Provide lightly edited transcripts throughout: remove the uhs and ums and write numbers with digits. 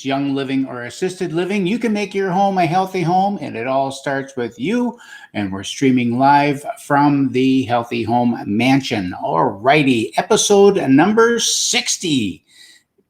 it's young living or assisted living. You can make your home a healthy home, and it all starts with you. And we're streaming live from the Healthy Home Mansion. All righty, episode number 60.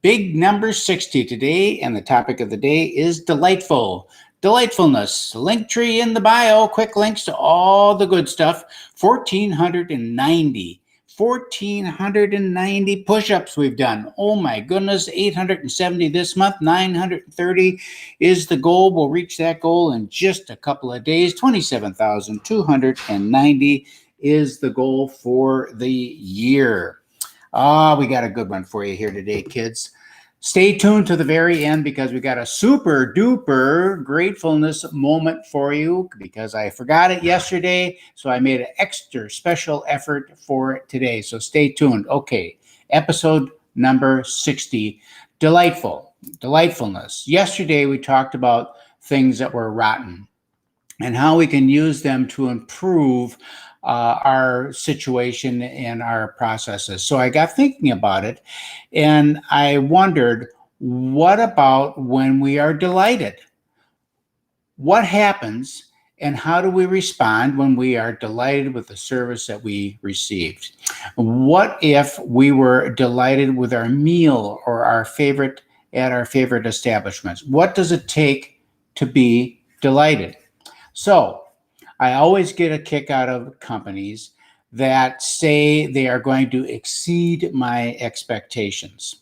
Big number 60 today, and the topic of the day is delightful. Delightfulness. Linktree in the bio. Quick links to all the good stuff. 1,490. 1,490 push-ups we've done. Oh my goodness, 870 this month, 930 is the goal. We'll reach that goal in just a couple of days. 27,290 is the goal for the year. We got a good one for you here today, kids. Stay tuned to the very end because we got a super duper gratefulness moment for you because I forgot it yesterday. So I made an extra special effort for it today. So stay tuned. Okay, episode number 60, delightfulness. Yesterday we talked about things that were rotten and how we can use them to improve our situation and our processes. So I got thinking about it, and I wondered, what about when we are delighted? What happens, and how do we respond when we are delighted with the service that we received? What if we were delighted with our meal or our favorite establishments? What does it take to be delighted? So I always get a kick out of companies that say they are going to exceed my expectations.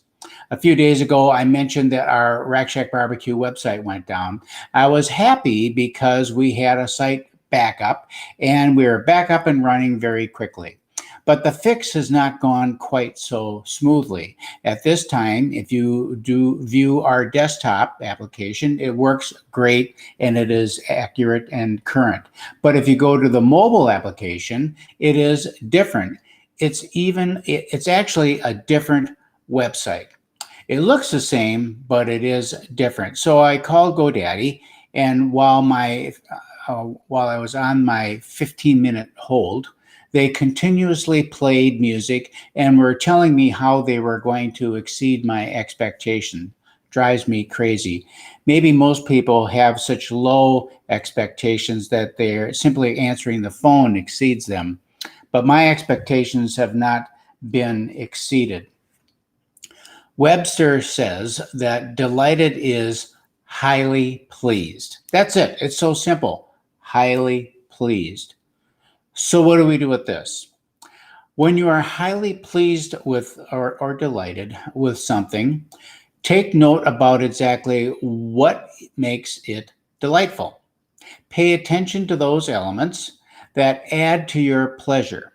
A few days ago, I mentioned that our Rack Shack Barbecue website went down. I was happy because we had a site backup and we were back up and running very quickly. But the fix has not gone quite so smoothly. At this time, if you do view our desktop application, it works great and it is accurate and current. But if you go to the mobile application, it is different. It's actually a different website. It looks the same, but it is different. So I called GoDaddy, and while I was on my 15-minute hold, they continuously played music and were telling me how they were going to exceed my expectation. Drives me crazy. Maybe most people have such low expectations that they're simply answering the phone exceeds them. But my expectations have not been exceeded. Webster says that delighted is highly pleased. That's it. It's so simple. Highly pleased. So what do we do with this? When you are highly pleased with or delighted with something, take note about exactly what makes it delightful. Pay attention to those elements that add to your pleasure.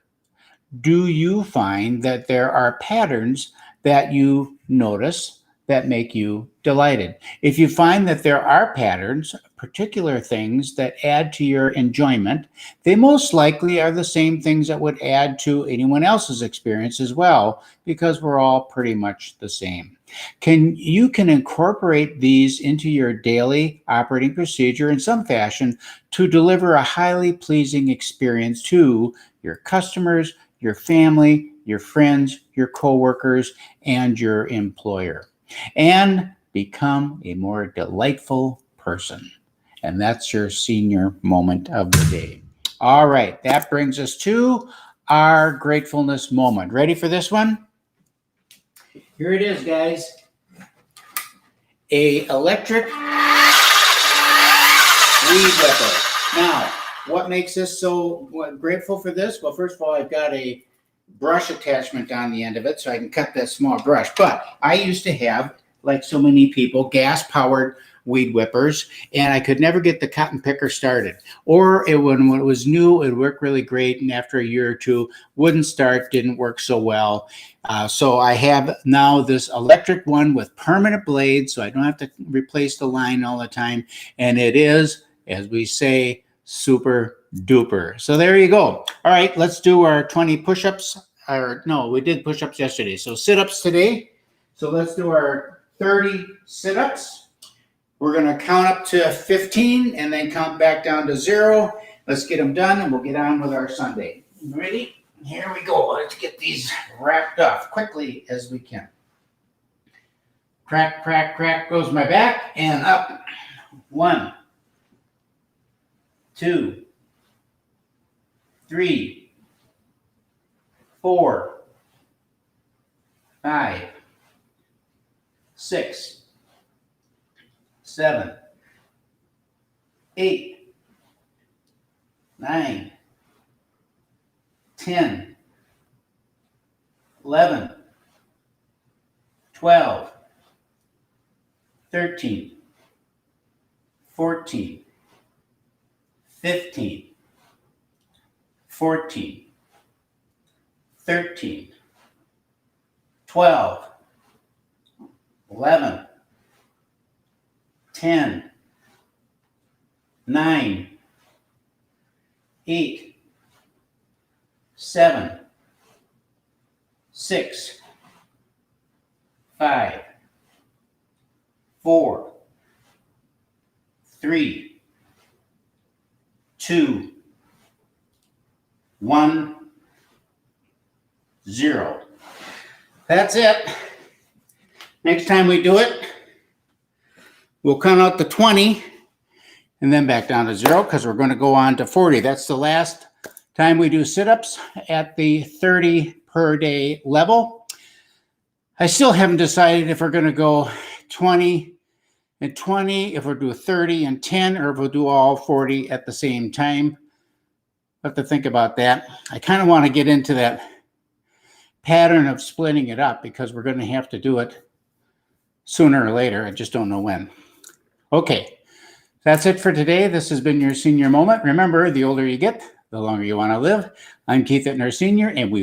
Do you find that there are patterns that you notice that make you delighted? If you find that there are patterns, particular things that add to your enjoyment, they most likely are the same things that would add to anyone else's experience as well, because we're all pretty much the same. You can incorporate these into your daily operating procedure in some fashion to deliver a highly pleasing experience to your customers, your family, your friends, your coworkers, and your employer, and become a more delightful person. And that's your senior moment of the day. All right, that brings us to our gratefulness moment. Ready for this one? Here it is, guys. A electric weed whipper. Now, what makes this so grateful for this? Well, first of all, I've got a brush attachment on the end of it so I can cut that small brush. But I used to have, like so many people, gas-powered weed whippers, and I could never get the cotton picker started. Or when it was new, it worked really great, and after a year or two, wouldn't start, didn't work so well. So I have now this electric one with permanent blades, so I don't have to replace the line all the time, and it is, as we say, super duper. So there you go. All right, let's do our 20 push-ups. No, we did push-ups yesterday. So sit-ups today. So let's do our 30 sit-ups. We're going to count up to 15 and then count back down to 0. Let's get them done and we'll get on with our Sunday. Ready? Here we go. Let's get these wrapped up quickly as we can. Crack, crack, crack goes my back, and up. 1, 2, 3, 4, 5, 6, 7, 8, 9, 10, 11, 12, 13, 14, 15, 14, 13, 12, 11, 10, 9, 8, 7, 6, 5, 4, 3, 2, 1, 0. That's it. Next time we do it, we'll count out to 20 and then back down to 0 because we're going to go on to 40. That's the last time we do sit-ups at the 30 per day level. I still haven't decided if we're going to go 20 and 20, if we'll do 30 and 10, or if we'll do all 40 at the same time. I'll have to think about that. I kind of want to get into that pattern of splitting it up because we're going to have to do it sooner or later. I just don't know when. Okay, that's it for today. This has been your senior moment. Remember, the older you get, the longer you want to live. I'm Keith Hittner Sr., and we